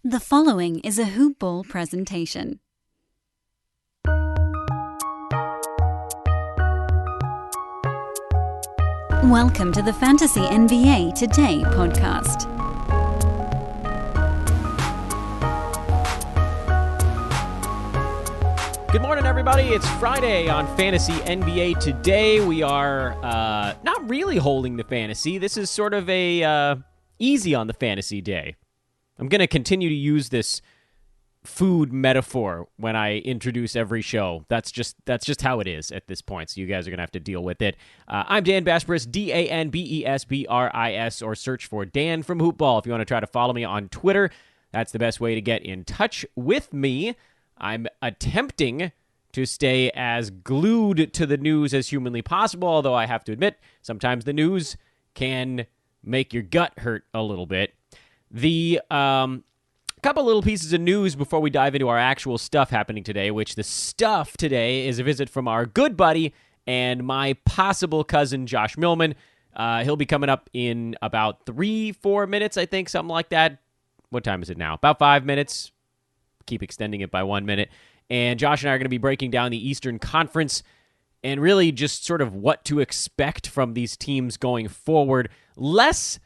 The following is a Hoop Ball presentation. Welcome to the Fantasy NBA Today podcast. Good morning, everybody. It's Friday on Fantasy NBA Today. We are not really holding the fantasy. This is sort of a easy on the fantasy day. I'm going to continue to use this food metaphor when I introduce every show. That's just how it is at this point, so you guys are going to have to deal with it. I'm Dan Besbris, DanBesBris, or search for Dan from Hoop Ball. If you want to try to follow me on Twitter, that's the best way to get in touch with me. I'm attempting to stay as glued to the news as humanly possible, although I have to admit, sometimes the news can make your gut hurt a little bit. The couple little pieces of news before we dive into our actual stuff happening today, which the stuff today is a visit from our good buddy and my possible cousin, Josh Millman. He'll be coming up in about 3-4 minutes, I think, something like that. What time is it now? About 5 minutes. Keep extending it by 1 minute. And Josh and I are going to be breaking down the Eastern Conference and really just sort of what to expect from these teams going forward. Less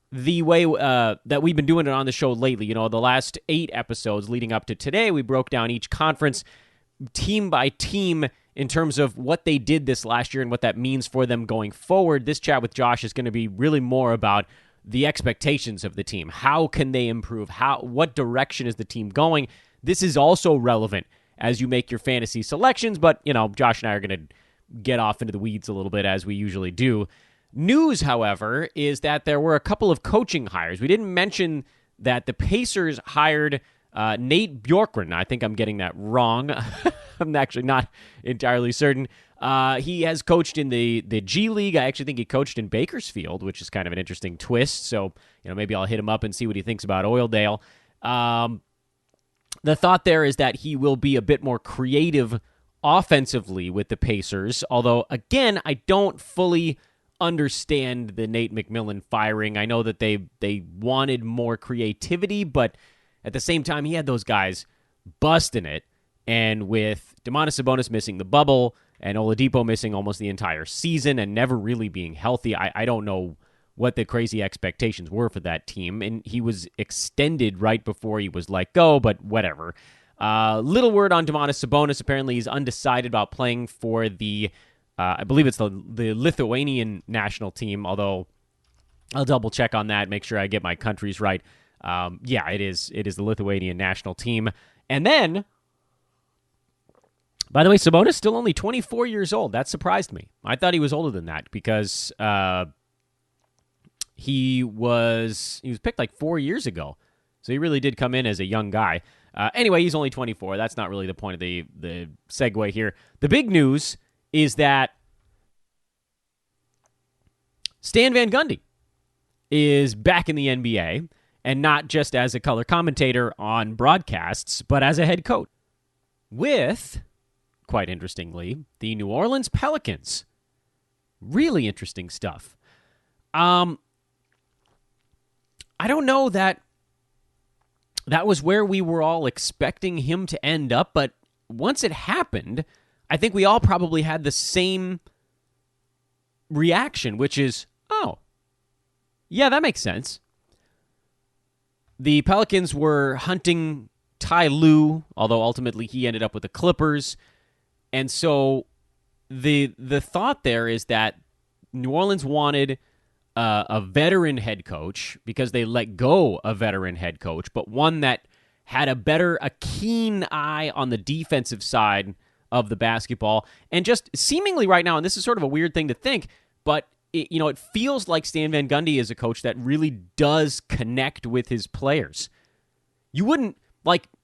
the way that we've been doing it on the show lately. You know, the last 8 episodes leading up to today, we broke down each conference team by team in terms of what they did this last year and what that means for them going forward. This chat with Josh is going to be really more about the expectations of the team. How can they improve? What direction is the team going? This is also relevant as you make your fantasy selections, but, you know, Josh and I are going to get off into the weeds a little bit as we usually do. News, however, is that there were a couple of coaching hires. We didn't mention that the Pacers hired Nate Bjorkgren. I think I'm getting that wrong. I'm actually not entirely certain. He has coached in the G League. I actually think he coached in Bakersfield, which is kind of an interesting twist. So, you know, maybe I'll hit him up and see what he thinks about Oildale. The thought there is that he will be a bit more creative offensively with the Pacers, although, again, I don't fully understand the Nate McMillan firing. I know that they wanted more creativity, but at the same time, he had those guys busting it, and with Domantas Sabonis missing the bubble and Oladipo missing almost the entire season and never really being healthy, I don't know what the crazy expectations were for that team, and he was extended right before he was let go, but whatever. Little word on Domantas Sabonis. Apparently, he's undecided about playing for the I believe it's the Lithuanian national team, although I'll double check on that, make sure I get my countries right. Yeah, it is the Lithuanian national team. And then, by the way, Sabonis still only 24 years old. That surprised me. I thought he was older than that because he was picked like 4 years ago. So he really did come in as a young guy. Anyway, he's only 24. That's not really the point of the segue here. The big news is that Stan Van Gundy is back in the NBA, and not just as a color commentator on broadcasts, but as a head coach with, quite interestingly, the New Orleans Pelicans. Really interesting stuff. I don't know that was where we were all expecting him to end up, but once it happened, I think we all probably had the same reaction, which is, oh, yeah, that makes sense. The Pelicans were hunting Ty Lue, although ultimately he ended up with the Clippers. And so the thought there is that New Orleans wanted a veteran head coach because they let go a veteran head coach, but one that had a keen eye on the defensive side of the basketball. And just seemingly right now, and this is sort of a weird thing to think, but it feels like Stan Van Gundy is a coach that really does connect with his players. You wouldn't,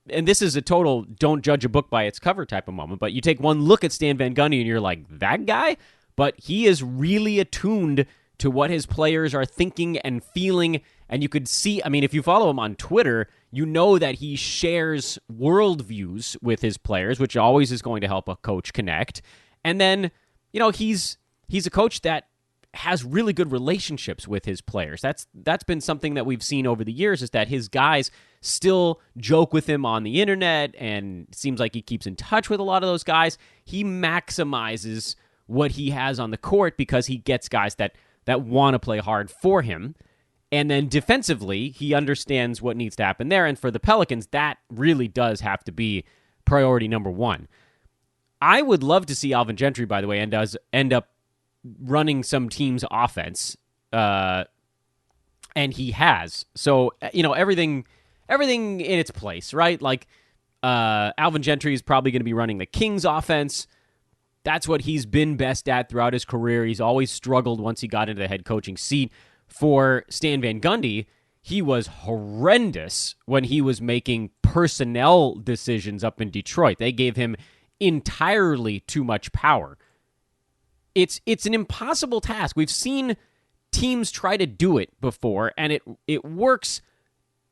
and this is a total don't judge a book by its cover type of moment, but you take one look at Stan Van Gundy and you're like, that guy? But he is really attuned to what his players are thinking and feeling, and you could see, if you follow him on Twitter, you know that he shares worldviews with his players, which always is going to help a coach connect. And then, he's a coach that has really good relationships with his players. That's been something that we've seen over the years, is that his guys still joke with him on the internet, and it seems like he keeps in touch with a lot of those guys. He maximizes what he has on the court because he gets guys that want to play hard for him. And then defensively, he understands what needs to happen there. And for the Pelicans, that really does have to be priority number one. I would love to see Alvin Gentry, by the way, and does end up running some team's offense. And he has. So, everything in its place, right? Like, Alvin Gentry is probably going to be running the Kings offense. That's what he's been best at throughout his career. He's always struggled once he got into the head coaching seat. For Stan Van Gundy, he was horrendous when he was making personnel decisions up in Detroit. They gave him entirely too much power. It's an impossible task. We've seen teams try to do it before, and it works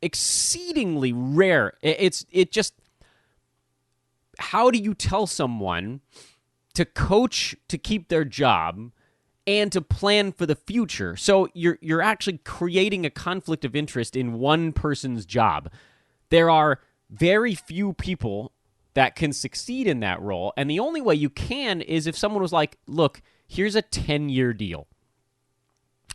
exceedingly rare. It just, how do you tell someone to coach to keep their job and to plan for the future? So you're actually creating a conflict of interest in one person's job. There are very few people that can succeed in that role, and the only way you can is if someone was like, look, here's a 10-year deal.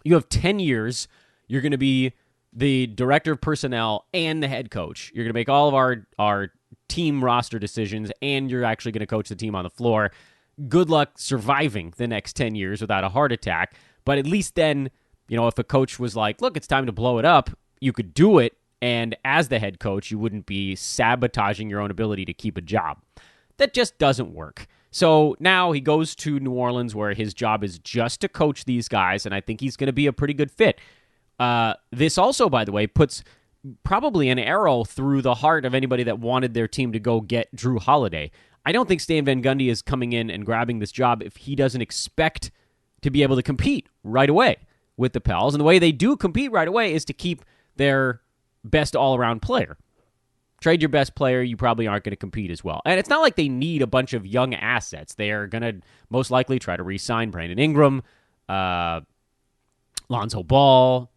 You have 10 years. You're going to be the director of personnel and the head coach. You're going to make all of our team roster decisions, and you're actually going to coach the team on the floor. Good luck surviving the next 10 years without a heart attack. But at least then, if a coach was like, look, it's time to blow it up, you could do it. And as the head coach, you wouldn't be sabotaging your own ability to keep a job. That just doesn't work. So now he goes to New Orleans, where his job is just to coach these guys, and I think he's going to be a pretty good fit. This also, by the way, puts probably an arrow through the heart of anybody that wanted their team to go get Drew Holiday. I don't think Stan Van Gundy is coming in and grabbing this job if he doesn't expect to be able to compete right away with the Pels. And the way they do compete right away is to keep their best all-around player. Trade your best player, you probably aren't going to compete as well. And it's not like they need a bunch of young assets. They are going to most likely try to re-sign Brandon Ingram, Lonzo Ball.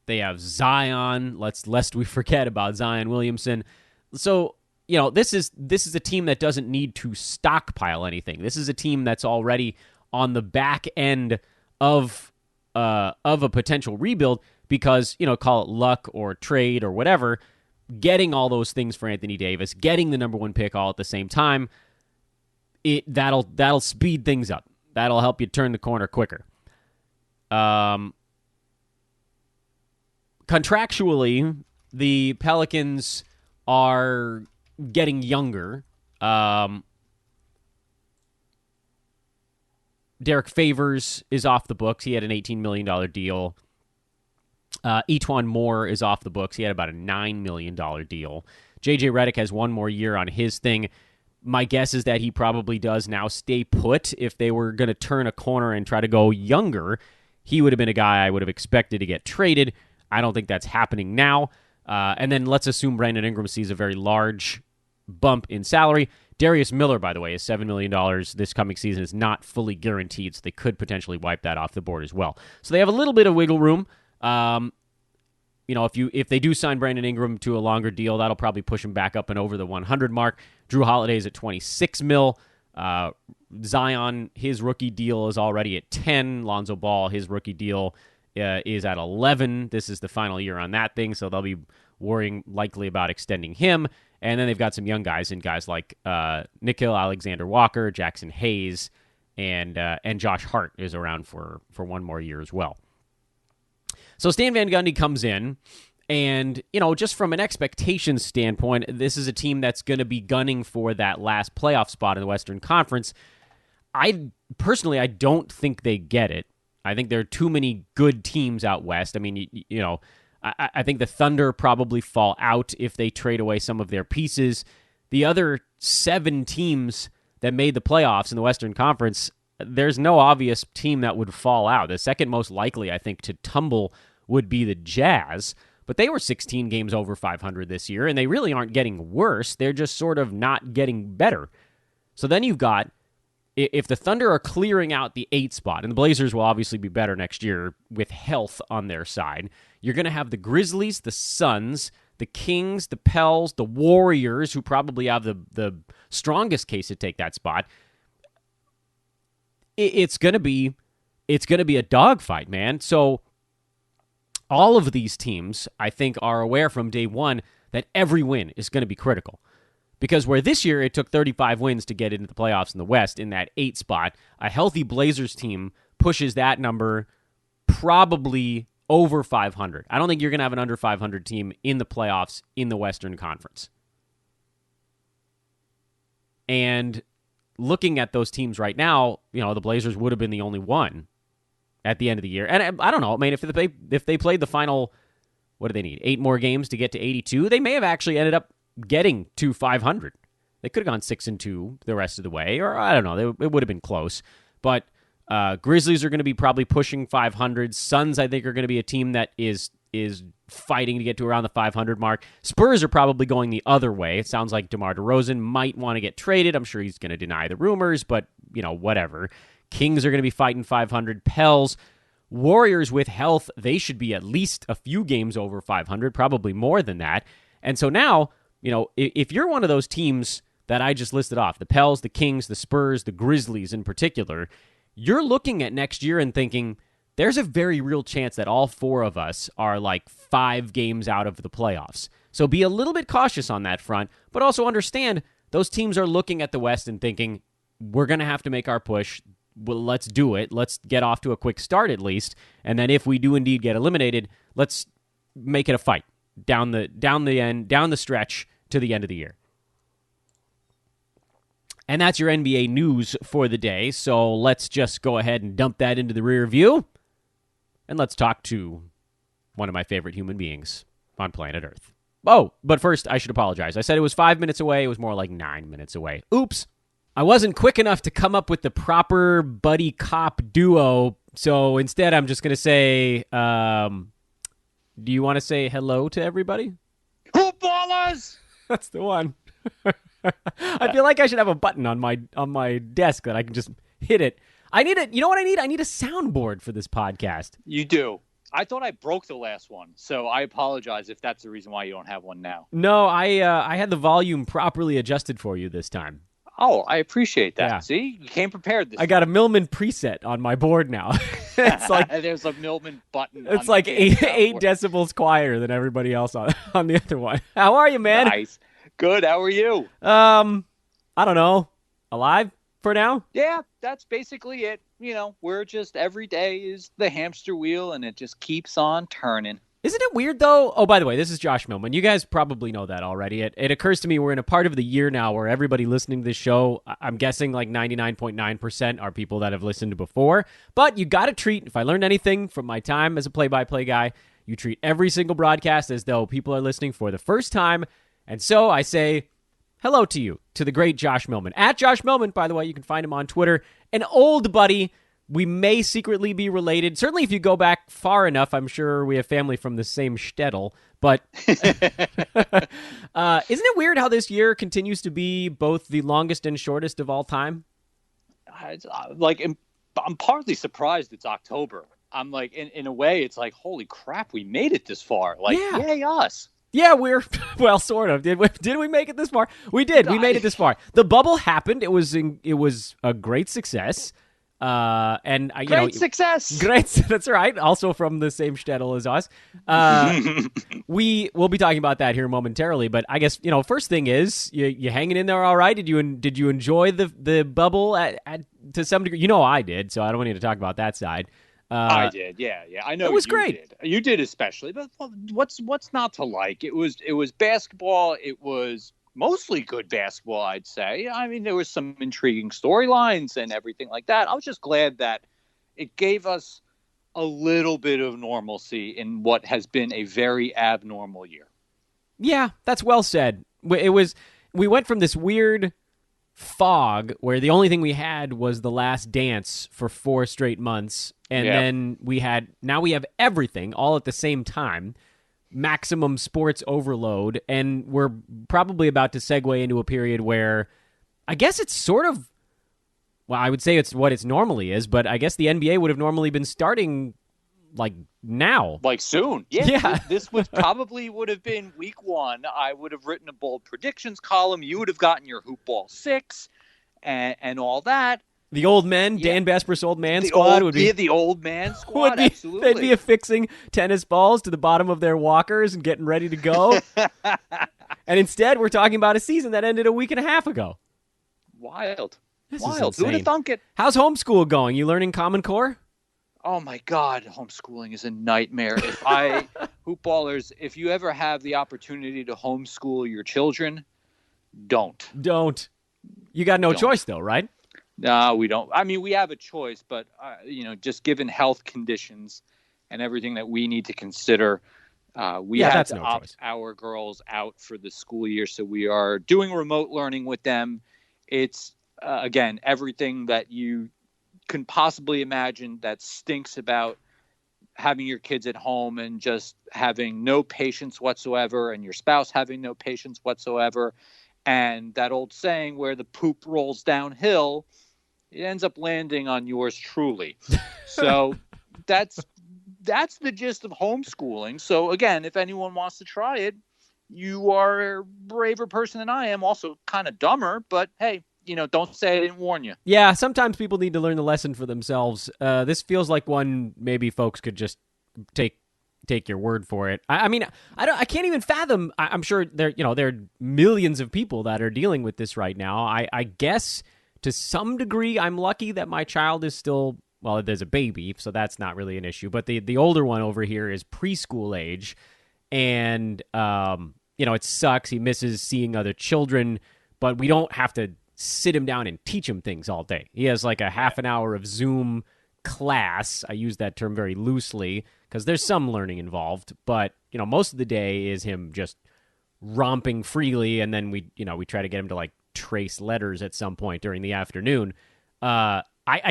They have Zion. Lest we forget about Zion Williamson. So, this is a team that doesn't need to stockpile anything. This is a team that's already on the back end of a potential rebuild because, call it luck or trade or whatever, getting all those things for Anthony Davis, getting the number one pick all at the same time, that'll speed things up. That'll help you turn the corner quicker. Contractually, the Pelicans are getting younger. Derek Favors is off the books. He had an $18 million deal. Etuan Moore is off the books. He had about a $9 million deal. J.J. Redick has one more year on his thing. My guess is that he probably does now stay put. If they were going to turn a corner and try to go younger, he would have been a guy I would have expected to get traded. I don't think that's happening now. And then let's assume Brandon Ingram sees a very large bump in salary. Darius Miller, by the way, is $7 million this coming season, is not fully guaranteed, so they could potentially wipe that off the board as well. So they have a little bit of wiggle room. If they do sign Brandon Ingram to a longer deal, that'll probably push him back up and over the 100 mark. Drew Holiday is at $26 million. Zion, his rookie deal is already at 10. Lonzo Ball, his rookie deal is at 11. This is the final year on that thing, so they'll be worrying likely about extending him. And then they've got some young guys, and guys like Nickeil Alexander-Walker, Jackson Hayes, and Josh Hart is around for one more year as well. So Stan Van Gundy comes in, and, just from an expectations standpoint, this is a team that's going to be gunning for that last playoff spot in the Western Conference. I don't think they get it. I think there are too many good teams out west. I mean, I think the Thunder probably fall out if they trade away some of their pieces. The other 7 teams that made the playoffs in the Western Conference, there's no obvious team that would fall out. The second most likely, I think, to tumble would be the Jazz, but they were 16 games over 500 this year, and they really aren't getting worse. They're just sort of not getting better. So then you've got if the Thunder are clearing out the 8 spot, and the Blazers will obviously be better next year with health on their side, you're going to have the Grizzlies, the Suns, the Kings, the Pels, the Warriors, who probably have the strongest case to take that spot. It's going to be a dogfight, man. So all of these teams, I think, are aware from day one that every win is going to be critical. Because where this year it took 35 wins to get into the playoffs in the West in that 8 spot, a healthy Blazers team pushes that number probably over 500. I don't think you're going to have an under 500 team in the playoffs in the Western Conference. And looking at those teams right now, the Blazers would have been the only one at the end of the year. And I don't know. I mean, if they played the final, what do they need? 8 more games to get to 82. They may have actually ended up getting to 500. They could have gone 6-2 the rest of the way, or I don't know. It would have been close. But Grizzlies are going to be probably pushing 500. Suns, I think, are going to be a team that is fighting to get to around the 500 mark. Spurs are probably going the other way. It sounds like DeMar DeRozan might want to get traded. I'm sure he's going to deny the rumors, but, whatever. Kings are going to be fighting 500. Pels, Warriors with health, they should be at least a few games over 500, probably more than that. And so now, if you're one of those teams that I just listed off, the Pels, the Kings, the Spurs, the Grizzlies in particular, you're looking at next year and thinking, there's a very real chance that all 4 of us are like 5 games out of the playoffs. So be a little bit cautious on that front, but also understand those teams are looking at the West and thinking, we're going to have to make our push. Well, let's do it. Let's get off to a quick start at least. And then if we do indeed get eliminated, let's make it a fight down the stretch to the end of the year. And that's your NBA news for the day. So let's just go ahead and dump that into the rear view. And let's talk to one of my favorite human beings on planet Earth. Oh, but first, I should apologize. I said it was 5 minutes away. It was more like 9 minutes away. Oops. I wasn't quick enough to come up with the proper buddy cop duo. So instead, I'm just going to say, do you want to say hello to everybody? Footballers! That's the one. I feel like I should have a button on my desk that I can just hit it. I need it. You know what I need? I need a soundboard for this podcast. You do. I thought I broke the last one, so I apologize if that's the reason why you don't have one now. No, I had the volume properly adjusted for you this time. Oh, I appreciate that. Yeah. See, you came prepared this I got a Millman preset on my board now. It's like there's a Millman button. It's like eight decibels quieter than everybody else on the other one. How are you, man? Nice. Good. How are you? I don't know. Alive for now? Yeah, that's basically it. We're just every day is the hamster wheel, and it just keeps on turning. Isn't it weird, though? Oh, by the way, this is Josh Millman. You guys probably know that already. It occurs to me we're in a part of the year now where everybody listening to this show, I'm guessing like 99.9% are people that have listened before. But you got to treat, if I learned anything from my time as a play-by-play guy, you treat every single broadcast as though people are listening for the first time. And so I say hello to you, to the great Josh Millman. At Josh Millman, by the way, you can find him on Twitter. An old buddy. We may secretly be related. Certainly if you go back far enough, I'm sure we have family from the same shtetl. But isn't it weird how this year continues to be both the longest and shortest of all time? I'm partly surprised it's October. I'm like, in a way, it's like, holy crap, we made it this far. Like, yeah. Yay us. Yeah, well, sort of. Did we make it this far? We did. We made it this far. The bubble happened. It was a great success. Great success. Great. That's right. Also from the same shtetl as us. We will be talking about that here momentarily. But I guess, first thing is you hanging in there all right? Did you enjoy the bubble to some degree? I did. So I don't need to talk about that side. I did. Yeah. I know it was great. You did especially. But what's not to like? It was basketball. It was mostly good basketball, I'd say. I mean, there was some intriguing storylines and everything like that. I was just glad that it gave us a little bit of normalcy in what has been a very abnormal year. Yeah, that's well said. We went from this weird fog where the only thing we had was The Last Dance for 4 straight months, and then we have everything all at the same time. Maximum sports overload, and we're probably about to segue into a period where I guess it's sort of Well, I would say it's what it normally is, but I guess the NBA would have normally been starting like now. Like soon. Yeah. This would have been week 1. I would have written a bold predictions column. You would have gotten your hoop ball 6 and all that. The old men, Dan Besbris old man squad would be the old man squad. Absolutely, they'd be affixing tennis balls to the bottom of their walkers and getting ready to go. And instead, we're talking about a season that ended a week and a half ago. Wild. This Wild. is Who insane. would have thunk it? How's homeschool going? You learning Common Core? Oh my God, homeschooling is a nightmare. Hoopballers, if you ever have the opportunity to homeschool your children, don't. You got no choice though, right? No, we don't. I mean, we have a choice, but just given health conditions and everything that we need to consider, we have to opt our girls out for the school year. So we are doing remote learning with them. It's again everything that you can possibly imagine that stinks about having your kids at home and just having no patience whatsoever, and your spouse having no patience whatsoever. And that old saying where the poop rolls downhill, it ends up landing on yours truly. So that's the gist of homeschooling. So again, if anyone wants to try it, you are a braver person than I am. Also kind of dumber, but hey, don't say I didn't warn you. Yeah, sometimes people need to learn the lesson for themselves. This feels like one maybe folks could just take your word for it. I mean, I can't even fathom. I'm sure there are millions of people that are dealing with this right now. I guess to some degree, I'm lucky that my child is still, well, there's a baby, so that's not really an issue. But the older one over here is preschool age, and it sucks. He misses seeing other children, but we don't have to sit him down and teach him things all day. He has like a half an hour of Zoom class. I use that term very loosely because there's some learning involved, but most of the day is him just romping freely, and then we try to get him to like trace letters at some point during the afternoon. I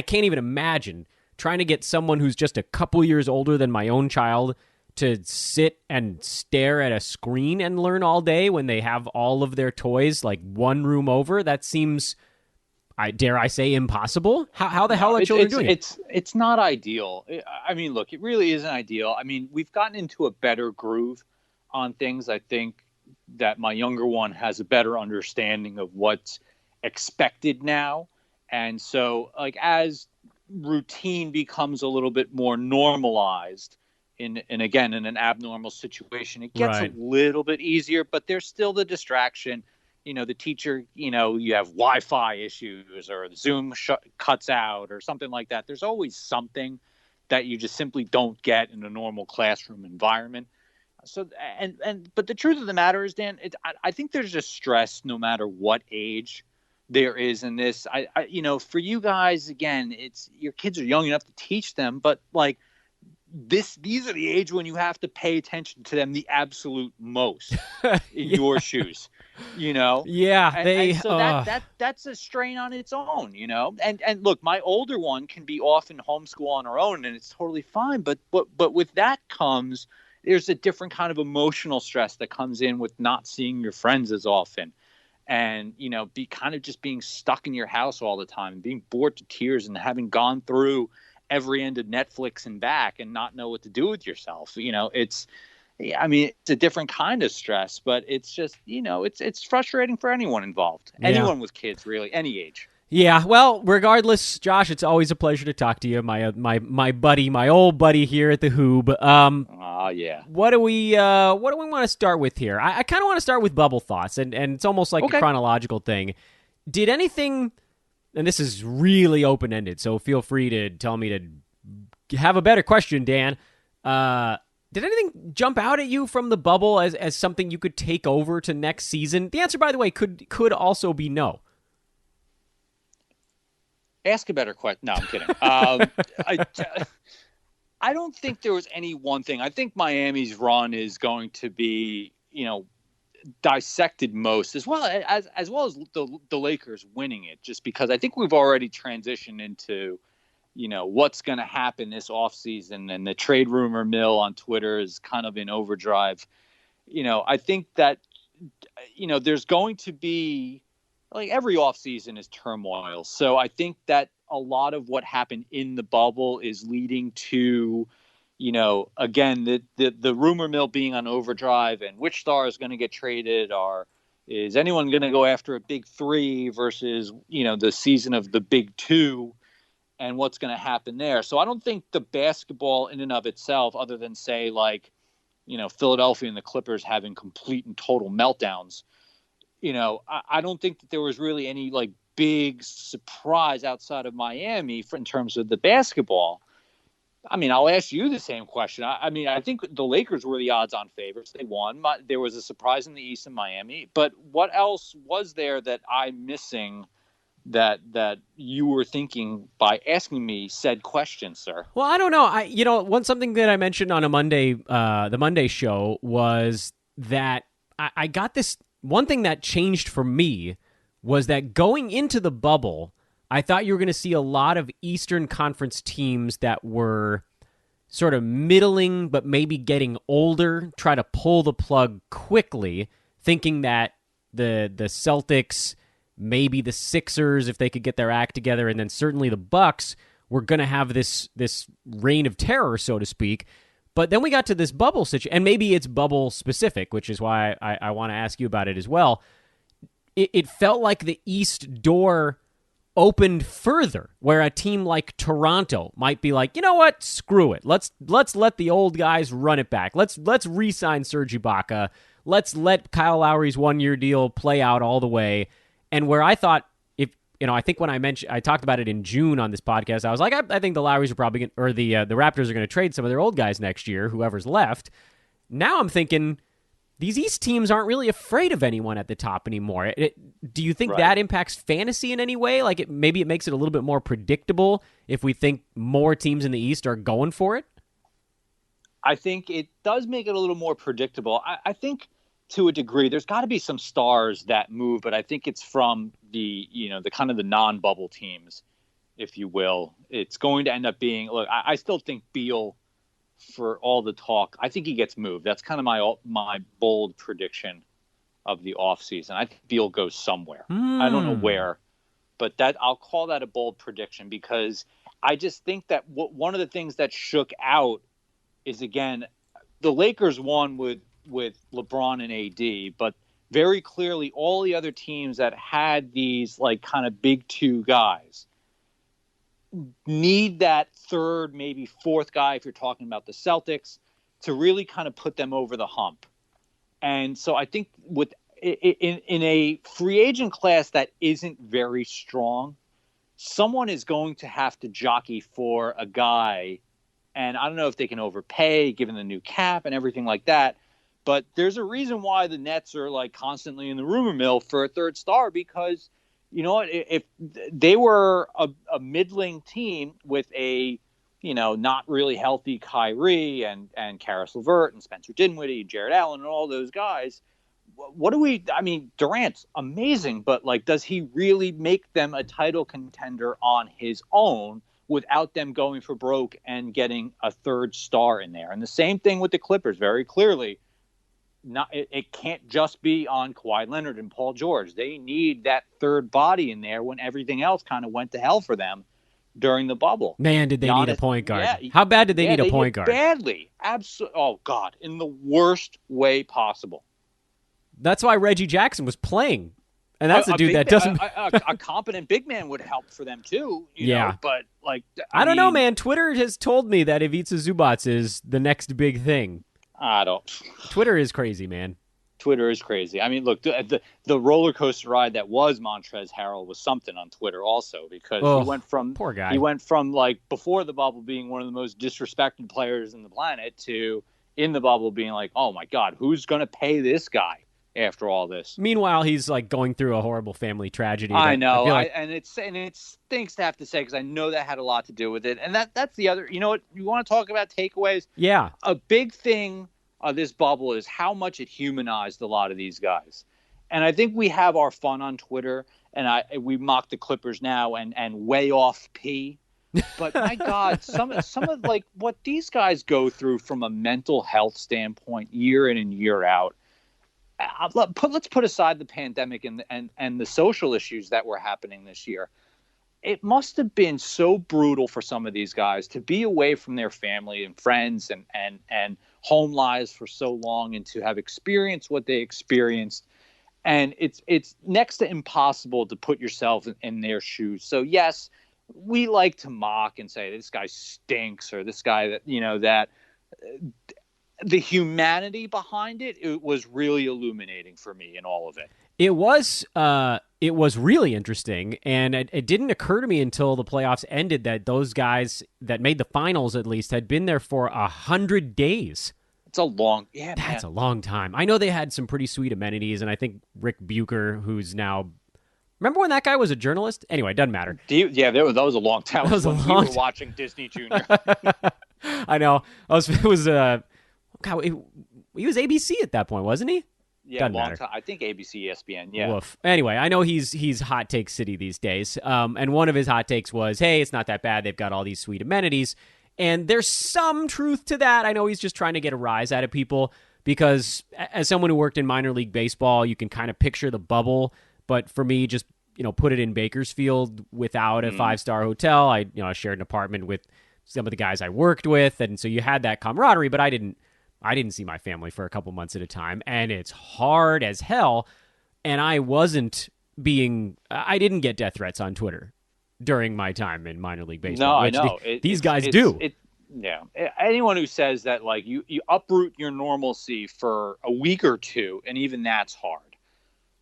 can't even imagine trying to get someone who's just a couple years older than my own child to sit and stare at a screen and learn all day when they have all of their toys like one room over. That seems, dare I say, impossible. How the hell are children doing it? It's not ideal. I mean, look, it really isn't ideal. I mean, we've gotten into a better groove on things. I think that my younger one has a better understanding of what's expected now. And so, like, as routine becomes a little bit more normalized, in an abnormal situation, it gets a little bit easier, but there's still the distraction. The teacher, you have Wi-Fi issues or Zoom cuts out or something like that. There's always something that you just simply don't get in a normal classroom environment. So, but the truth of the matter is, Dan, I think there's just stress no matter what age there is in this. For you guys, again, it's your kids are young enough to teach them, but like, these are the age when you have to pay attention to them the absolute most in your shoes, Yeah. And so that's a strain on its own, and look, my older one can be off in homeschool on her own and it's totally fine. But with that comes, there's a different kind of emotional stress that comes in with not seeing your friends as often. And, be kind of just being stuck in your house all the time, being bored to tears and having gone through every end of Netflix and back and not know what to do with yourself. It's a different kind of stress, but it's just, it's frustrating for anyone involved, anyone with kids, really, any age. Yeah. Well, regardless, Josh, it's always a pleasure to talk to you. My buddy, my old buddy here at the Hoob. Yeah. What do we want to start with here? I kind of want to start with bubble thoughts, and it's almost like a chronological thing. Did anything, and this is really open-ended, so feel free to tell me to have a better question, Dan. Did anything jump out at you from the bubble as something you could take over to next season? The answer, by the way, could also be no. Ask a better question. No, I'm kidding. I don't think there was any one thing. I think Miami's run is going to be, dissected most, as well as the Lakers winning it, just because I think we've already transitioned into, what's going to happen this offseason, and the trade rumor mill on Twitter is kind of in overdrive. I think that, there's going to be like every offseason is turmoil. So I think that a lot of what happened in the bubble is leading to, again, the rumor mill being on overdrive and which star is going to get traded, or is anyone going to go after a big three versus, the season of the big two and what's going to happen there. So I don't think the basketball in and of itself, other than say like, Philadelphia and the Clippers having complete and total meltdowns, I don't think that there was really any like big surprise outside of Miami in terms of the basketball. I mean, I'll ask you the same question. I think the Lakers were the odds-on favorites. They won. There was a surprise in the East in Miami. But what else was there that I'm missing that you were thinking by asking me said question, sir? Well, I don't know. Something that I mentioned on the Monday show was that I got this. One thing that changed for me was that going into the bubble, I thought you were going to see a lot of Eastern Conference teams that were sort of middling but maybe getting older, try to pull the plug quickly, thinking that the Celtics, maybe the Sixers, if they could get their act together, and then certainly the Bucks were going to have this reign of terror, so to speak. But then we got to this bubble situation, and maybe it's bubble specific, which is why I want to ask you about it as well. It felt like the East door opened further, where a team like Toronto might be like, you know what, screw it. Let's let the old guys run it back. Let's re-sign Serge Ibaka. Let's let Kyle Lowry's 1-year deal play out all the way. And where I thought, I think when I talked about it in June on this podcast, I was like, I think the Lowrys are probably the Raptors are going to trade some of their old guys next year, whoever's left. Now I'm thinking these East teams aren't really afraid of anyone at the top anymore. Do you think that impacts fantasy in any way? Like maybe it makes it a little bit more predictable if we think more teams in the East are going for it? I think it does make it a little more predictable. I think to a degree, there's got to be some stars that move, but I think it's from the kind of the non-bubble teams, if you will. It's going to end up being, look, I still think Beal, for all the talk, I think he gets moved. That's kind of my bold prediction of the offseason. I think Beal goes somewhere. I don't know where, but I'll call that a bold prediction because I just think that one of the things that shook out is, again, the Lakers won with LeBron and AD, but very clearly all the other teams that had these like kind of big two guys need that third, maybe fourth guy, if you're talking about the Celtics, to really kind of put them over the hump. And so I think in a free agent class that isn't very strong, someone is going to have to jockey for a guy. And I don't know if they can overpay given the new cap and everything like that. But there's a reason why the Nets are like constantly in the rumor mill for a third star, because you know what, if they were a middling team with a, not really healthy Kyrie and Karis LeVert and Spencer Dinwiddie, Jared Allen and all those guys, Durant's amazing, but like, does he really make them a title contender on his own without them going for broke and getting a third star in there? And the same thing with the Clippers, very clearly. It can't just be on Kawhi Leonard and Paul George. They need that third body in there when everything else kind of went to hell for them during the bubble. Man, did they need a point guard? Yeah, how bad did they need a point guard? Badly. Absolutely. Oh, God. In the worst way possible. That's why Reggie Jackson was playing. And that's a dude that doesn't... a competent big man would help for them, too. You know? But, like... I don't know, man. Twitter has told me that Ivica Zubac is the next big thing. I don't. Twitter is crazy, man. Twitter is crazy. I mean, look, the roller coaster ride that was Montrezl Harrell was something on Twitter also, because he went from poor guy. He went from like before the bubble being one of the most disrespected players in the planet to in the bubble being like, oh my God, who's going to pay this guy after all this? Meanwhile, he's like going through a horrible family tragedy. I know, and it stinks to have to say because I know that had a lot to do with it. And that's the other. You know what? You want to talk about takeaways? Yeah, a big thing. This bubble is how much it humanized a lot of these guys. And I think we have our fun on Twitter, and we mock the Clippers now and way off P. But my God, some of like what these guys go through from a mental health standpoint year in and year out. let's put aside the pandemic and the social issues that were happening this year. It must have been so brutal for some of these guys to be away from their family and friends and home lives for so long, and to have experienced what they experienced. And it's next to impossible to put yourself in their shoes. So yes, we like to mock and say this guy stinks, or this guy that the humanity behind it was really illuminating for me in all of it. It was really interesting, and it didn't occur to me until the playoffs ended that those guys that made the finals, at least, had been there for 100 days. It's a long, That's a long time. I know they had some pretty sweet amenities, and I think Rick Bucher, who's now, remember when that guy was a journalist? Anyway, it doesn't matter. That was a long time. That was when we were watching Disney Junior. I know. He was ABC at that point, wasn't he? Yeah, doesn't long matter. time. I think ABC, ESPN. Yeah. Woof. Anyway, I know he's hot take city these days. And one of his hot takes was, hey, it's not that bad. They've got all these sweet amenities. And there's some truth to that. I know he's just trying to get a rise out of people because as someone who worked in minor league baseball, you can kind of picture the bubble. But for me, just, put it in Bakersfield without a 5-star hotel. I shared an apartment with some of the guys I worked with. And so you had that camaraderie, but I didn't see my family for a couple months at a time. And it's hard as hell. And I didn't get death threats on Twitter during my time in minor league baseball. No, I know. These guys do. Yeah. Anyone who says that, like, you uproot your normalcy for a week or two, and even that's hard.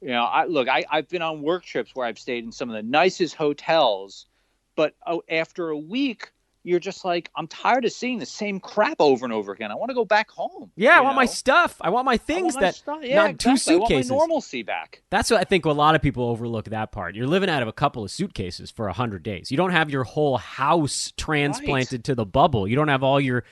I've been on work trips where I've stayed in some of the nicest hotels, but after a week, you're just like, I'm tired of seeing the same crap over and over again. I want to go back home. Yeah, I want my stuff. I want my things not exactly. two suitcases. I want my normalcy back. That's what I think a lot of people overlook that part. You're living out of a couple of suitcases for 100 days. You don't have your whole house transplanted to the bubble. You don't have all your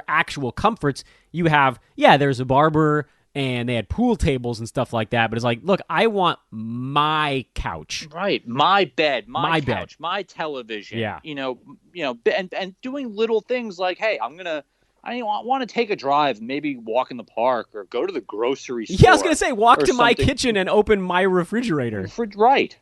actual comforts. You have, there's a barber, and they had pool tables and stuff like that. But it's like, look, I want my couch. Right. My bed, my couch, bed. my television. Yeah. And doing little things like, hey, I want to take a drive, maybe walk in the park or go to the grocery store. Yeah, I was going to say, walk to my something. kitchen and open my refrigerator. Right.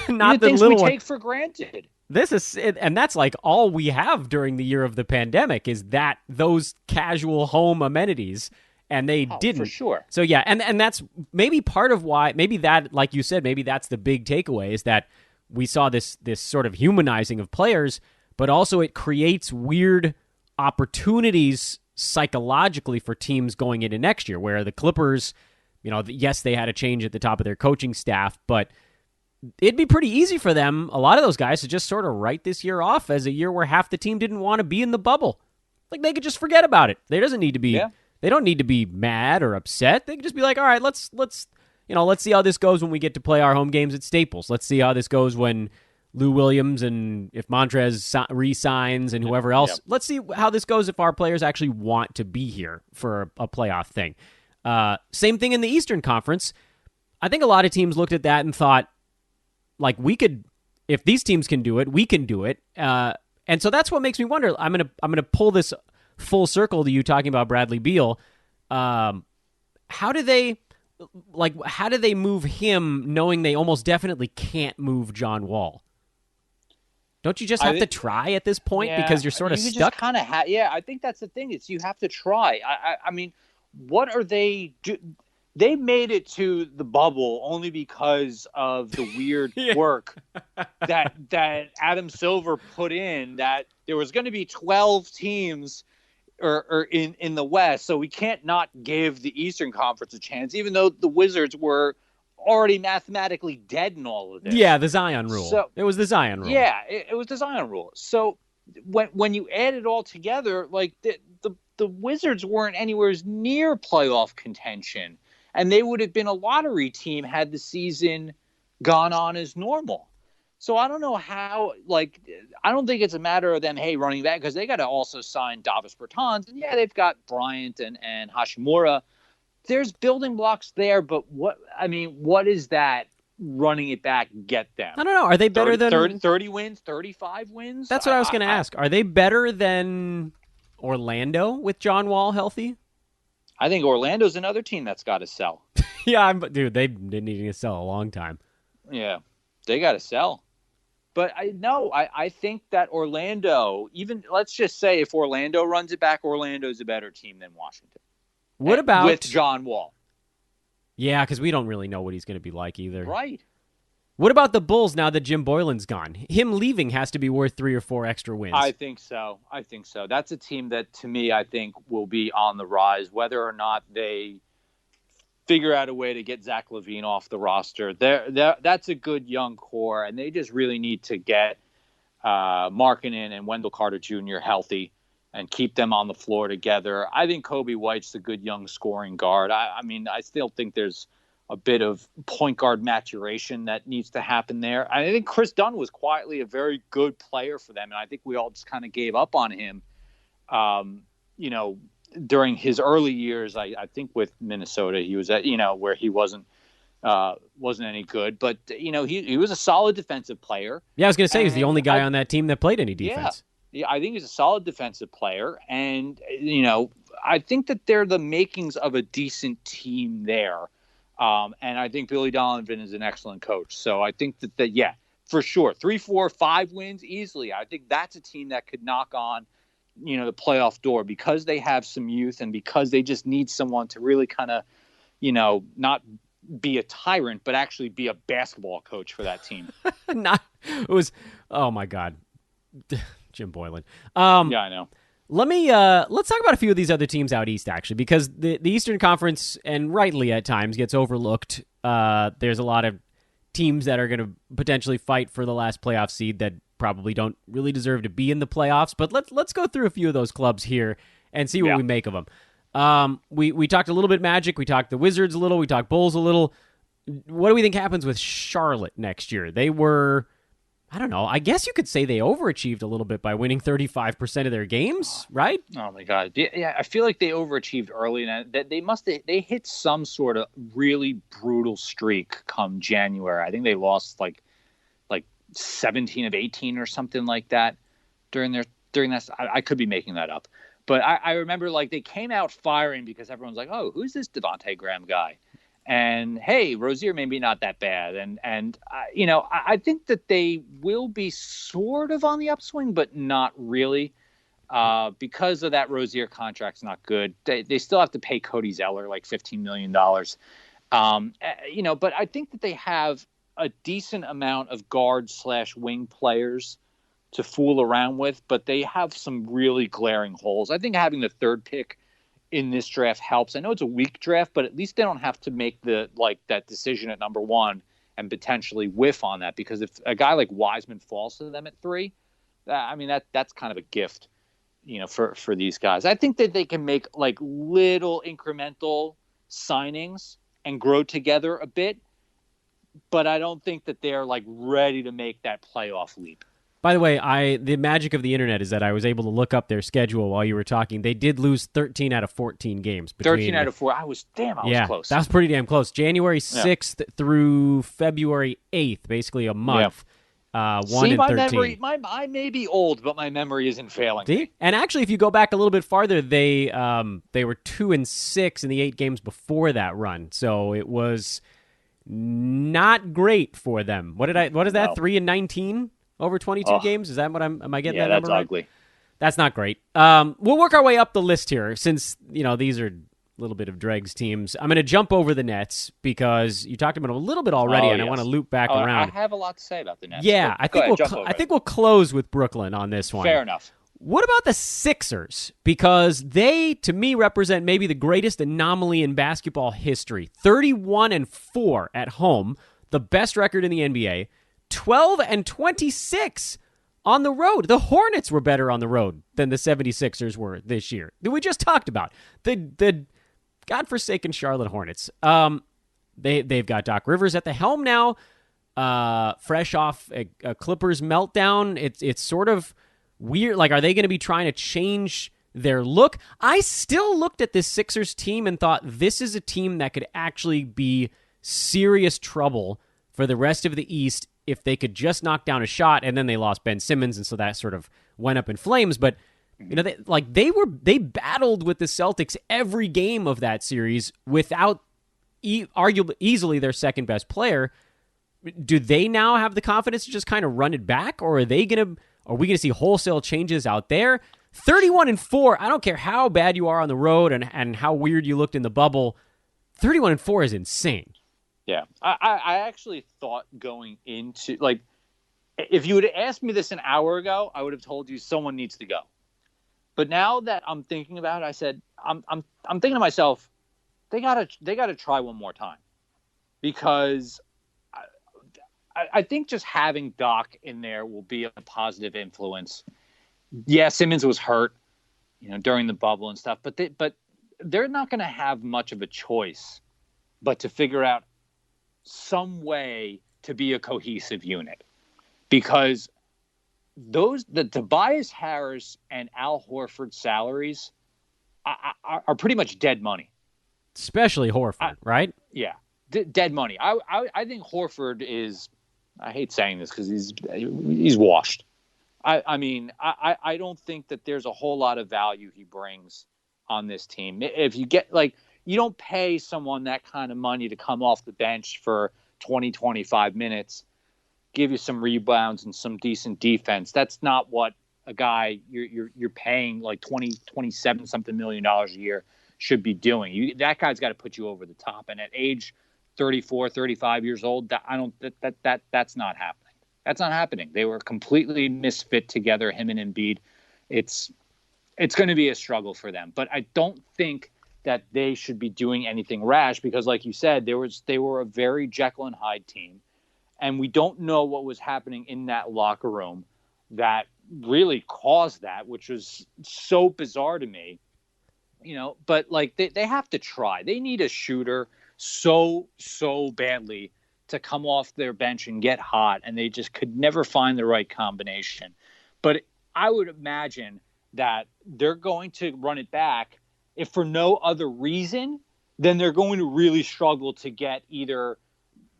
Not the things little we one. take for granted. This is, and that's like all we have during the year of the pandemic is those casual home amenities. And they didn't. For sure. So, yeah, and that's maybe part of why, maybe that, like you said, maybe that's the big takeaway is that we saw this sort of humanizing of players, but also it creates weird opportunities psychologically for teams going into next year, where the Clippers, yes, they had a change at the top of their coaching staff, but it'd be pretty easy for them, a lot of those guys, to just sort of write this year off as a year where half the team didn't want to be in the bubble. Like, they could just forget about it. There doesn't need to be... Yeah. They don't need to be mad or upset. They can just be like, all right, let's see how this goes when we get to play our home games at Staples. Let's see how this goes when Lou Williams and if Montrez re-signs and whoever else. Yep. Let's see how this goes if our players actually want to be here for a playoff thing. Same thing in the Eastern Conference. I think a lot of teams looked at that and thought, like, if these teams can do it, we can do it. And so that's what makes me wonder. I'm gonna pull this full circle to you talking about Bradley Beal. How do they move him knowing they almost definitely can't move John Wall? Don't you just have to try at this point because you're sort of stuck? I think that's the thing. You have to try. I mean, what are they do? They made it to the bubble only because of the weird work that Adam Silver put in, that there was going to be 12 teams or in the West, so we can't not give the Eastern Conference a chance, even though the Wizards were already mathematically dead in all of this. Yeah, the Zion rule. So, it was the Zion rule. Yeah, it was the Zion rule. So when you add it all together, like the Wizards weren't anywhere near playoff contention, and they would have been a lottery team had the season gone on as normal. So I don't know how, I don't think it's a matter of them, running back, because they got to also sign Davis Bertans. And they've got Bryant and Hashimura. There's building blocks there, but what is that running it back get them? I don't know. Are they better 30 wins, 35 wins? That's what I was going to ask. Are they better than Orlando with John Wall healthy? I think Orlando's another team that's got to sell. Yeah, dude, they've been needing to sell a long time. Yeah, they got to sell. But I think that Orlando, even let's just say if Orlando runs it back, Orlando's a better team than Washington. What about with John Wall? Yeah, because we don't really know what he's going to be like either. Right. What about the Bulls now that Jim Boylan's gone? Him leaving has to be worth 3 or 4 extra wins. I think so. That's a team that, to me, I think will be on the rise, whether or not they figure out a way to get Zach LaVine off the roster. That's a good young core, and they just really need to get Markkanen and Wendell Carter Jr. healthy and keep them on the floor together. I think Kobe White's a good young scoring guard. I mean, I still think there's a bit of point guard maturation that needs to happen there. I think Chris Dunn was quietly a very good player for them, and I think we all just kind of gave up on him, during his early years. I think with Minnesota, he was at, where he wasn't any good, but he was a solid defensive player. Yeah, I was going to say he's the only guy on that team that played any defense. Yeah, I think he's a solid defensive player, and I think that they're the makings of a decent team there. And I think Billy Donovan is an excellent coach. So I think that yeah, for sure, 3, 4, 5 wins easily. I think that's a team that could knock on, the playoff door because they have some youth and because they just need someone to really kind of, not be a tyrant, but actually be a basketball coach for that team. Oh my God, Jim Boylan. Yeah, I know. Let's talk about a few of these other teams out east, actually, because the Eastern Conference, and rightly at times, gets overlooked. There's a lot of teams that are going to potentially fight for the last playoff seed that probably don't really deserve to be in the playoffs. But let's go through a few of those clubs here and see what we make of them. We talked a little bit Magic, we talked the Wizards a little, we talked Bulls a little. What do we think happens with Charlotte next year? They were, I don't know, I guess you could say they overachieved a little bit by winning 35% of their games, right? Oh my God. Yeah, I feel like they overachieved early, and that they hit some sort of really brutal streak come January. I think they lost like 17 of 18 or something like that during that. I could be making that up. But I remember they came out firing because everyone's like, oh, who's this Devontae Graham guy? And hey, Rozier maybe not that bad, and I think that they will be sort of on the upswing, but not really, because of that Rozier contract's not good. They still have to pay Cody Zeller like $15 million, But I think that they have a decent amount of guard/wing players to fool around with, but they have some really glaring holes. I think having the 3rd pick in this draft helps. I know it's a weak draft, but at least they don't have to make that decision at number 1 and potentially whiff on that, because if a guy like Wiseman falls to them at 3, that's kind of a gift, for these guys. I think that they can make little incremental signings and grow together a bit, but I don't think that they're ready to make that playoff leap. By the way, the magic of the internet is that I was able to look up their schedule while you were talking. They did lose 13 out of 14 games. 13 out of 4. I was close. That was pretty damn close. January 6th through February 8th, basically a month. 1 See, and my 13. memory, I may be old, but my memory isn't failing. See? And actually, if you go back a little bit farther, they were 2 and 6 in the 8 games before that run. So it was not great for them. What is that? 3 and 19 over 22 games? Is that what am I getting that number right? Yeah, that's ugly. That's not great. We'll work our way up the list here, since these are a little bit of dregs teams. I'm going to jump over the Nets because you talked about them a little bit already, and I want to loop back around. I have a lot to say about the Nets. Yeah, I think we'll close with Brooklyn on this one. Fair enough. What about the Sixers? Because they, to me, represent maybe the greatest anomaly in basketball history. 31-4 at home, the best record in the NBA. 12-26 on the road. The Hornets were better on the road than the 76ers were this year, that we just talked about. The godforsaken Charlotte Hornets. They've got Doc Rivers at the helm now, fresh off a Clippers meltdown. It's sort of weird. Are they going to be trying to change their look? I still looked at this Sixers team and thought this is a team that could actually be serious trouble for the rest of the East if they could just knock down a shot. And then they lost Ben Simmons, and so that sort of went up in flames. But they battled with the Celtics every game of that series without arguably easily their second best player. Do they now have the confidence to just kind of run it back, or are we going to see wholesale changes out there? 31-4. I don't care how bad you are on the road and how weird you looked in the bubble. 31-4 is insane. Yeah, I actually thought going into, like, if you would have asked me this an hour ago, I would have told you someone needs to go. But now that I'm thinking about it, I said I'm thinking to myself, they gotta try one more time, because I think just having Doc in there will be a positive influence. Yeah, Simmons was hurt, during the bubble and stuff, but they're not going to have much of a choice but to figure out some way to be a cohesive unit, because the Tobias Harris and Al Horford salaries are pretty much dead money. Especially Horford, right? Yeah, dead money. I think Horford is, I hate saying this because he's washed. I mean, I don't think that there's a whole lot of value he brings on this team. If you get, like, you don't pay someone that kind of money to come off the bench for 20, 25 minutes, give you some rebounds and some decent defense. That's not what a guy you're paying like 27 something million dollars a year should be doing. That guy's got to put you over the top. And at age 34, 35 years old, that's not happening. That's not happening. They were completely misfit together, him and Embiid. It's going to be a struggle for them. But I don't think that they should be doing anything rash, because, like you said, they were a very Jekyll and Hyde team, and we don't know what was happening in that locker room that really caused that, which was so bizarre to me. But like they have to try. They need a shooter so badly to come off their bench and get hot, and they just could never find the right combination. But I would imagine that they're going to run it back, if for no other reason, then they're going to really struggle to get either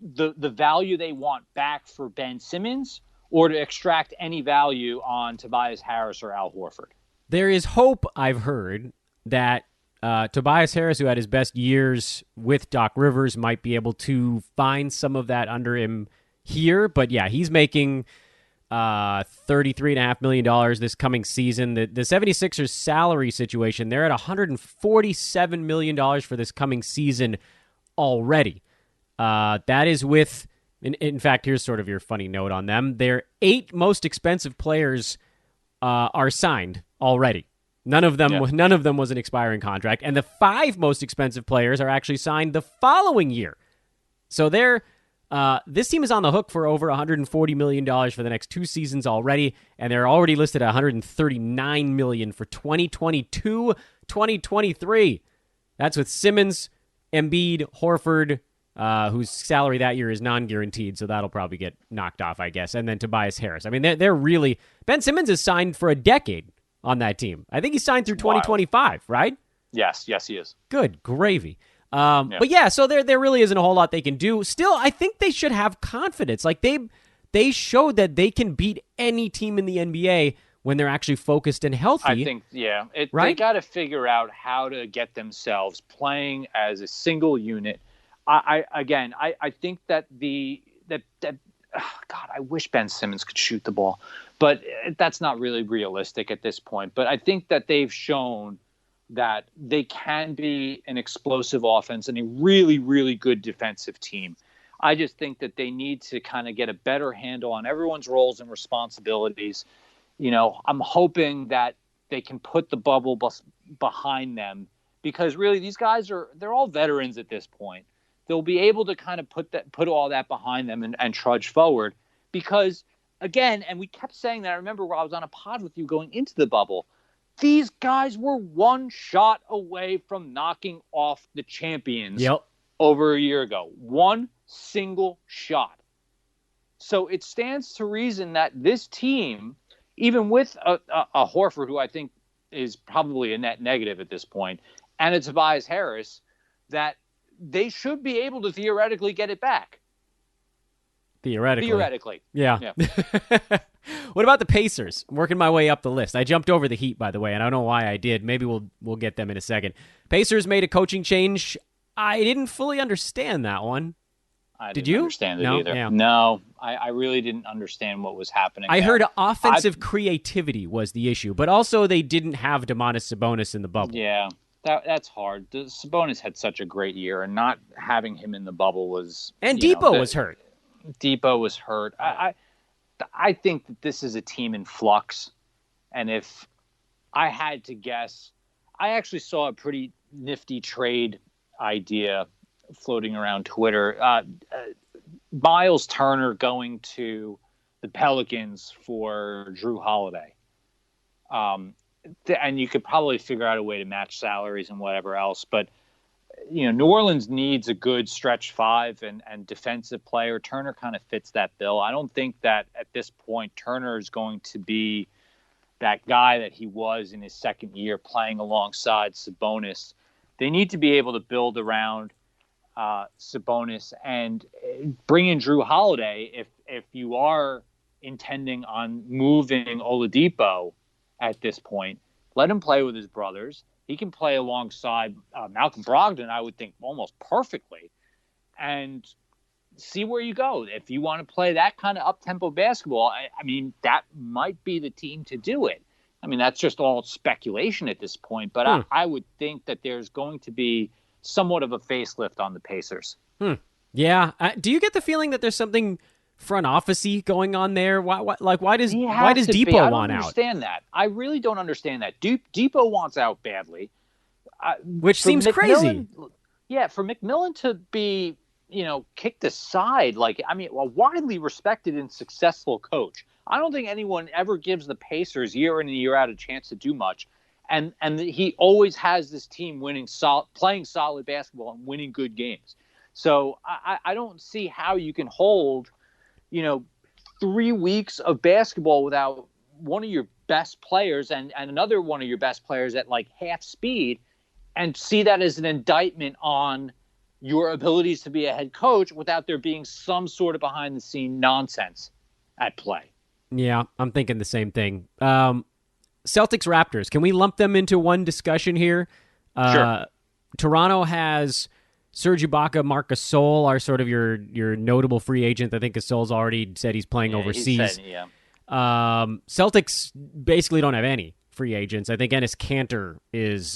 the value they want back for Ben Simmons, or to extract any value on Tobias Harris or Al Horford. There is hope, I've heard, that Tobias Harris, who had his best years with Doc Rivers, might be able to find some of that under him here. But yeah, he's making $33.5 million this coming season. The 76ers salary situation, they're at $147 million for this coming season already. That is with, in fact, here's sort of your funny note on them. Their 8 most expensive players are signed already. None of them was an expiring contract, and the 5 most expensive players are actually signed the following year. So this team is on the hook for over $140 million for the next 2 seasons already, and they're already listed at $139 million for 2022, 2023. That's with Simmons, Embiid, Horford, whose salary that year is non-guaranteed, so that'll probably get knocked off, I guess, and then Tobias Harris. I mean, they're really... Ben Simmons is signed for a decade on that team. I think he's signed through 2025, right? Yes, he is. Good gravy. But yeah, so there really isn't a whole lot they can do. Still, I think they should have confidence. Like they showed that they can beat any team in the NBA when they're actually focused and healthy. I think, right? They got to figure out how to get themselves playing as a single unit. I think that God, I wish Ben Simmons could shoot the ball, but that's not really realistic at this point. But I think that they've shown that they can be an explosive offense and a really, really good defensive team. I just think that they need to kind of get a better handle on everyone's roles and responsibilities. I'm hoping that they can put the bubble behind them, because really these guys they're all veterans at this point. They'll be able to kind of put all that behind them and trudge forward, because again, and we kept saying that, I remember I was on a pod with you going into the bubble, these guys were one shot away from knocking off the champions over a year ago. One single shot. So it stands to reason that this team, even with a Horford, who I think is probably a net negative at this point, and a Tobias Harris, that they should be able to theoretically get it back. Theoretically. Yeah. What about the Pacers? I'm working my way up the list. I jumped over the Heat, by the way, and I don't know why I did. Maybe we'll get them in a second. Pacers made a coaching change. I didn't fully understand that one. I Did didn't you? understand it No? either. Yeah. No, I really didn't understand what was happening. I there. heard offensive creativity was the issue, but also they didn't have Domantas Sabonis in the bubble. Yeah, that's hard. Sabonis had such a great year, and not having him in the bubble was. And Depot was hurt. Depot was hurt. I think that this is a team in flux, and if I had to guess, I actually saw a pretty nifty trade idea floating around Twitter. Miles Turner going to the Pelicans for Drew Holiday. And you could probably figure out a way to match salaries and whatever else. But, New Orleans needs a good stretch five and defensive player. Turner kind of fits that bill. I don't think that at this point Turner is going to be that guy that he was in his second year playing alongside Sabonis. They need to be able to build around Sabonis and bring in Drew Holiday if you are intending on moving Oladipo at this point. Let him play with his brothers. He can play alongside Malcolm Brogdon, I would think, almost perfectly, and see where you go. If you want to play that kind of up-tempo basketball, I mean, that might be the team to do it. I mean, that's just all speculation at this point, but I would think that there's going to be somewhat of a facelift on the Pacers. Yeah. Do you get the feeling that there's something front office-y going on there? Why does Depot want out? I don't understand that. I really don't understand that. Depot wants out badly. Which seems crazy. Yeah, for McMillan to be, kicked aside, a widely respected and successful coach. I don't think anyone ever gives the Pacers year in and year out a chance to do much. And he always has this team playing solid basketball and winning good games. So I don't see how you can hold, 3 weeks of basketball without one of your best players and another one of your best players at half speed and see that as an indictment on your abilities to be a head coach without there being some sort of behind the scene nonsense at play. Yeah, I'm thinking the same thing. Celtics Raptors, can we lump them into one discussion here? Sure. Toronto has Serge Ibaka, Marc Gasol are sort of your notable free agent. I think Gasol's already said he's playing overseas. Celtics basically don't have any free agents. I think Enes Kanter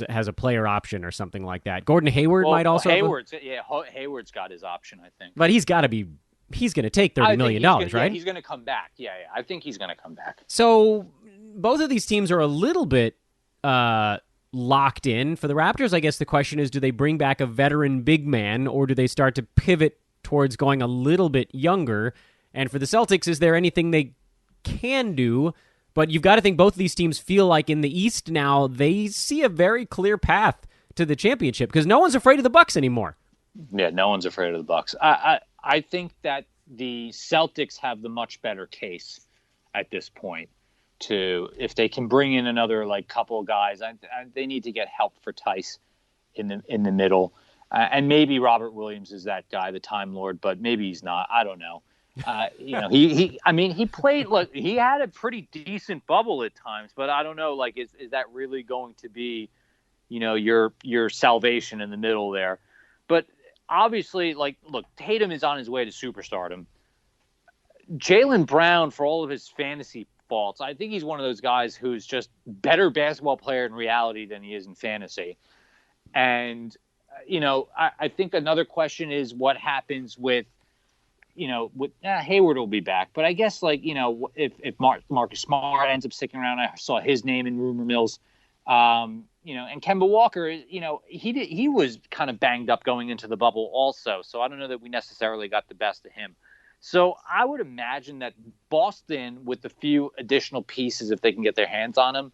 has a player option or something like that. Gordon Hayward might also. Hayward's got his option, I think. But he's going to take $30 million, right? Yeah, he's going to come back. Yeah, I think he's going to come back. So both of these teams are a little bit locked in. For the Raptors, I guess the question is, do they bring back a veteran big man, or do they start to pivot towards going a little bit younger? And for the Celtics, is there anything they can do? But you've got to think both of these teams feel like in the East now, they see a very clear path to the championship because no one's afraid of the Bucks anymore. Yeah, no one's afraid of the Bucks. I think that the Celtics have the much better case at this point. If they can bring in another couple of guys, they need to get help for Tice in the middle, and maybe Robert Williams is that guy, the Time Lord, but maybe he's not. I don't know. He played. Look, he had a pretty decent bubble at times, but I don't know. Is that really going to be, your salvation in the middle there? But obviously, look, Tatum is on his way to superstardom. Jaylen Brown, for all of his fantasy faults, I think he's one of those guys who's just better basketball player in reality than he is in fantasy. And, I think another question is what happens with Hayward will be back. But I guess, if Marcus Smart ends up sticking around, I saw his name in rumor mills. And Kemba Walker, he was kind of banged up going into the bubble also. So I don't know that we necessarily got the best of him. So I would imagine that Boston, with the few additional pieces, if they can get their hands on them,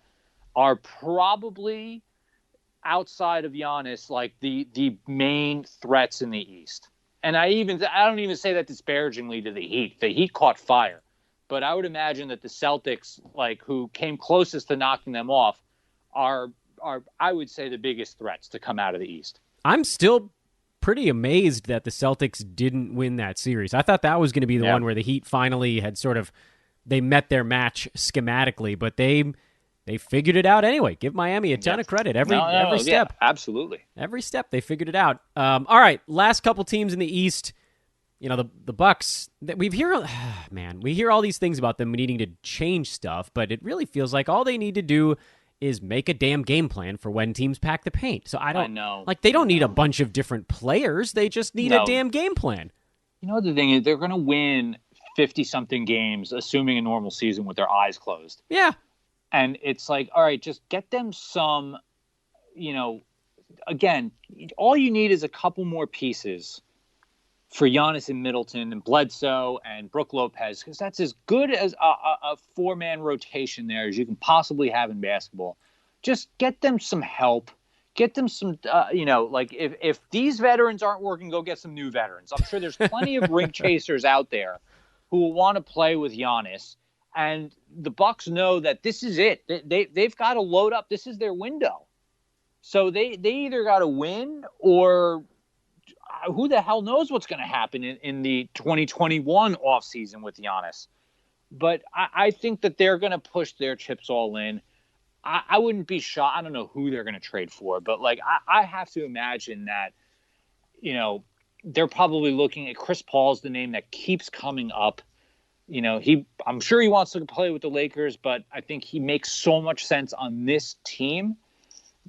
are probably outside of Giannis, the main threats in the East. And I don't even say that disparagingly to the Heat. The Heat caught fire. But I would imagine that the Celtics, who came closest to knocking them off, are I would say the biggest threats to come out of the East. I'm still pretty amazed that the Celtics didn't win that series. I thought that was going to be the one where the Heat finally had they met their match schematically, but they they figured it out anyway. Give Miami a ton of credit. Every step. Yeah, absolutely. Every step they figured it out. All right, last couple teams in the East. The Bucks. We hear all these things about them needing to change stuff, but it really feels like all they need to do is make a damn game plan for when teams pack the paint. So I know. Like, they don't need a bunch of different players. They just need a damn game plan. You know, the thing is, they're going to win 50-something games, assuming a normal season, with their eyes closed. Yeah. And it's like, all right, just get them some, again, all you need is a couple more pieces for Giannis and Middleton and Bledsoe and Brook Lopez, because that's as good as a four-man rotation there as you can possibly have in basketball. Just get them some help. Get them some, if these veterans aren't working, go get some new veterans. I'm sure there's plenty of ring chasers out there who will want to play with Giannis. And the Bucks know that this is it. They've got to load up. This is their window. So they either got to win, or who the hell knows what's going to happen in the 2021 offseason with Giannis. But I think that they're going to push their chips all in. I wouldn't be shocked. I don't know who they're going to trade for, but I have to imagine that, they're probably looking at Chris Paul's the name that keeps coming up. I'm sure he wants to play with the Lakers, but I think he makes so much sense on this team.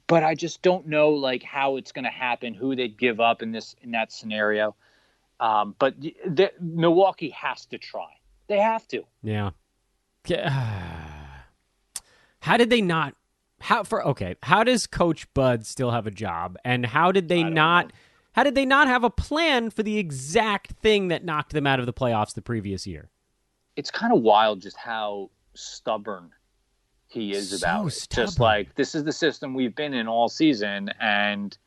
But I just don't know how it's going to happen, who they'd give up in that scenario. But Milwaukee has to try. They have to. Yeah. How did they not? How does Coach Bud still have a job? And how did they not? How did they not have a plan for the exact thing that knocked them out of the playoffs the previous year? It's kind of wild just how stubborn he is about it. Just like, this is the system we've been in all season, and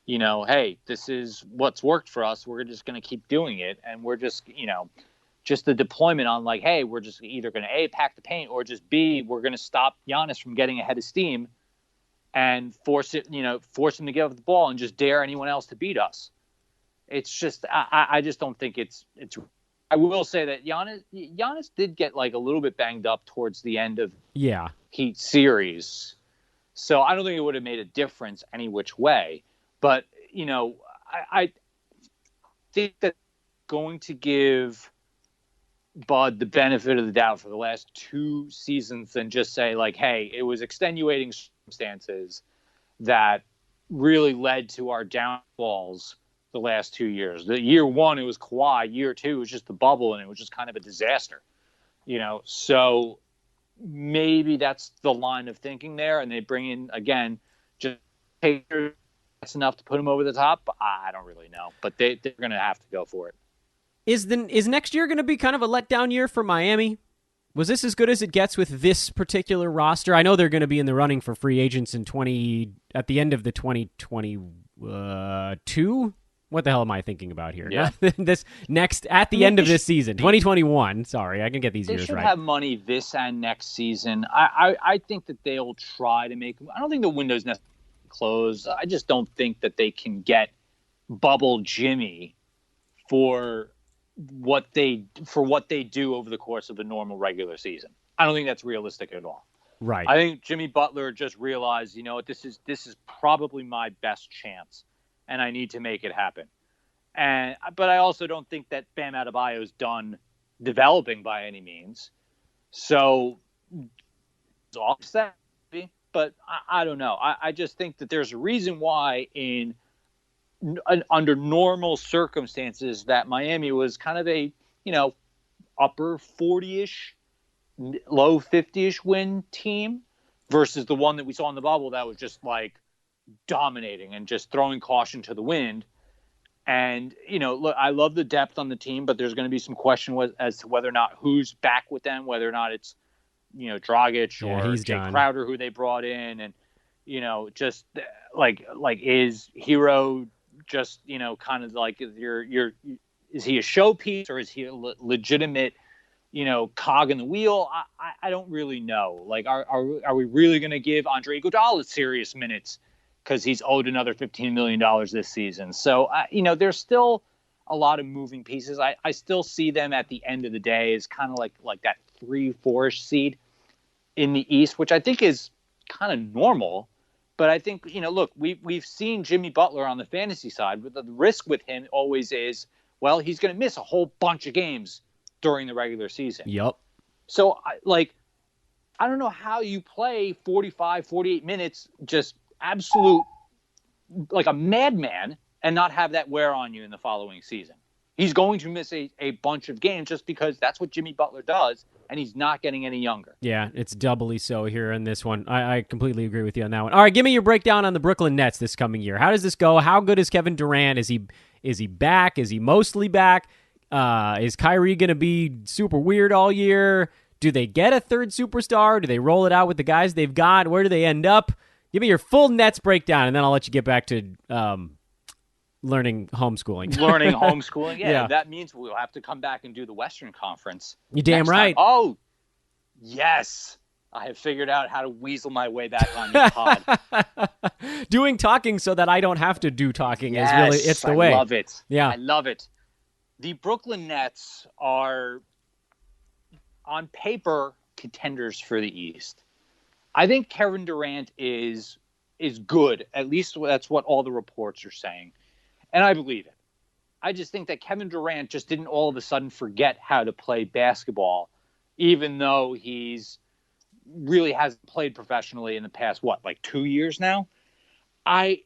hey, this is what's worked for us. We're just going to keep doing it, and we're just just the deployment on hey, we're just either going to A, pack the paint, or just B, we're going to stop Giannis from getting ahead of steam and force him to give up the ball and just dare anyone else to beat us. It's just, I just don't think it's. I will say that Giannis did get a little bit banged up towards the end of Heat series. So I don't think it would have made a difference any which way. But, I think that going to give Bud the benefit of the doubt for the last 2 seasons and just say hey, it was extenuating circumstances that really led to our downfalls the last 2 years. The year 1, it was Kawhi. Year 2, it was just the bubble, and it was just kind of a disaster. So maybe that's the line of thinking there, and they bring in, again, just Taker. That's enough to put him over the top. I don't really know, but they're going to have to go for it. Is next year going to be kind of a letdown year for Miami? Was this as good as it gets with this particular roster? I know they're going to be in the running for free agents at the end of the 2022. What the hell am I thinking about here? Yeah. This next at the end of this season, 2021. Sorry, I can get these years right. They should have money this and next season. I think that they'll try to make. I don't think the window's necessarily closed. I just don't think that they can get bubble Jimmy for what they do over the course of the normal regular season. I don't think that's realistic at all. Right. I think Jimmy Butler just realized, this is probably my best chance, and I need to make it happen. But I also don't think that Bam Adebayo is done developing by any means. So it's offset, but I don't know. I just think that there's a reason why under normal circumstances that Miami was kind of a, upper 40-ish, low 50-ish win team versus the one that we saw in the bubble that was just dominating and just throwing caution to the wind. And, look, I love the depth on the team, but there's going to be some question as to whether or not who's back with them, whether or not it's, Dragic or Jay Crowder who they brought in. And, just is Hero just, kind of is he a showpiece or is he a legitimate, cog in the wheel? I don't really know. Are we really going to give Andre Iguodala serious minutes because he's owed another $15 million this season? So, there's still a lot of moving pieces. I still see them at the end of the day as kind of like that 3-4-ish seed in the East, which I think is kind of normal. But I think, look, we've seen Jimmy Butler on the fantasy side, but the risk with him always is, well, he's going to miss a whole bunch of games during the regular season. Yep. So, I don't know how you play 45, 48 minutes, just absolute, like a madman, and not have that wear on you in the following season. He's going to miss a bunch of games just because that's what Jimmy Butler does, and he's not getting any younger. Yeah, it's doubly so here in this one. I completely agree with you on that one. All right, give me your breakdown on the Brooklyn Nets this coming year. How does this go? How good is Kevin Durant? Is he back? Is he mostly back? Is Kyrie going to be super weird all year? Do they get a third superstar? Do they roll it out with the guys they've got? Where do they end up? Give me your full Nets breakdown, and then I'll let you get back to learning homeschooling. Yeah, that means we'll have to come back and do the Western Conference. You're damn right. Time. Oh, yes. I have figured out how to weasel my way back on your pod. Doing talking so that I don't have to do talking is really, it's the way. I love it. Yeah. I love it. The Brooklyn Nets are, on paper, contenders for the East. I think Kevin Durant is good. At least that's what all the reports are saying. And I believe it. I just think that Kevin Durant just didn't all of a sudden forget how to play basketball, even though he's really hasn't played professionally in the past, 2 years now? I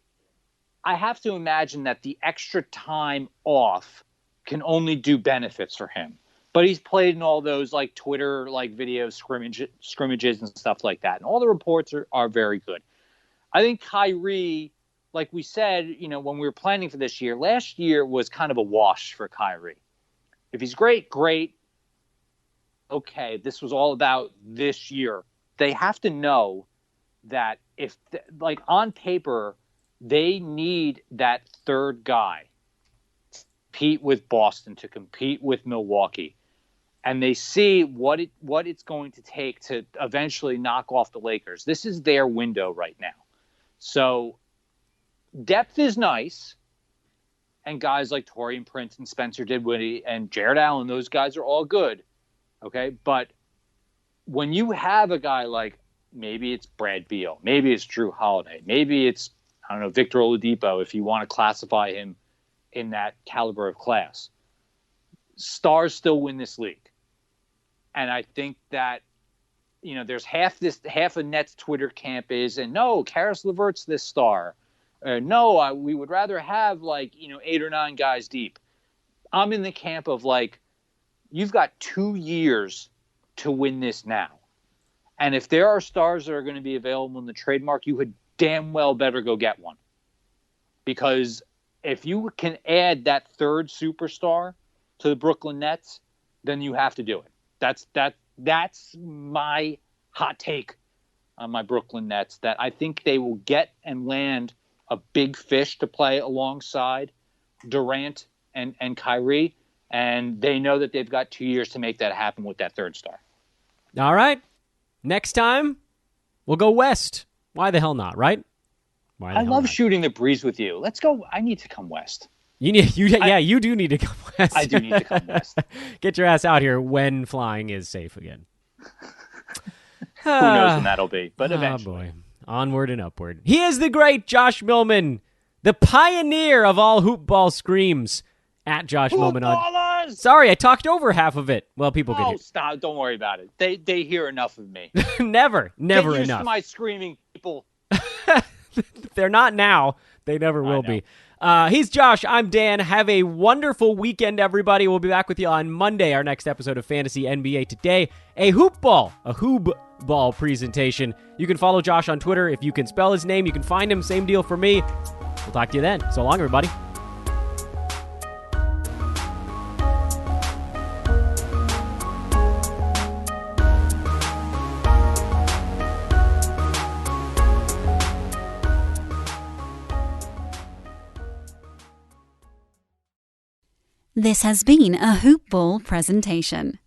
have to imagine that the extra time off can only do benefits for him. But he's played in all those Twitter video scrimmages and stuff like that. And all the reports are very good. I think Kyrie, like we said, when we were planning for this year, last year was kind of a wash for Kyrie. If he's great, great. Okay, this was all about this year. They have to know that if, on paper, they need that third guy to compete with Boston, to compete with Milwaukee. And they see what it's going to take to eventually knock off the Lakers. This is their window right now. So depth is nice. And guys like Taurean Prince and Spencer Dinwiddie and Jared Allen, those guys are all good. Okay. But when you have a guy like, maybe it's Brad Beal, maybe it's Drew Holiday, maybe it's, Victor Oladipo, if you want to classify him in that caliber of class, stars still win this league. And I think that, there's half a Nets Twitter camp is, and no, Karis LeVert's this star. No, we would rather have 8 or 9 guys deep. I'm in the camp of you've got 2 years to win this now. And if there are stars that are going to be available in the trademark, you would damn well better go get one. Because if you can add that third superstar to the Brooklyn Nets, then you have to do it. That's my hot take on my Brooklyn Nets, that I think they will get and land a big fish to play alongside Durant and Kyrie, and they know that they've got 2 years to make that happen with that third star. All right. Next time, we'll go west. Why the hell not, right? I love shooting the breeze with you. Let's go. I need to come west. You do need to come west. I do need to come west. Get your ass out here when flying is safe again. Who knows when that'll be, but eventually. Oh, boy. Onward and upward. He is the great Josh Millman, the pioneer of all hoop ball screams. At Josh Millman. Sorry, I talked over half of it. Well, people can hear. Stop. Don't worry about it. They hear enough of me. never Get used enough. to my screaming, people. They're not now. They never will be. He's Josh. I'm Dan. Have a wonderful weekend, everybody. We'll be back with you on Monday, our next episode of Fantasy NBA Today. A hoop ball presentation. You can follow Josh on Twitter. If you can spell his name, you can find him. Same deal for me. We'll talk to you then. So long, everybody. This has been a Hoop Ball presentation.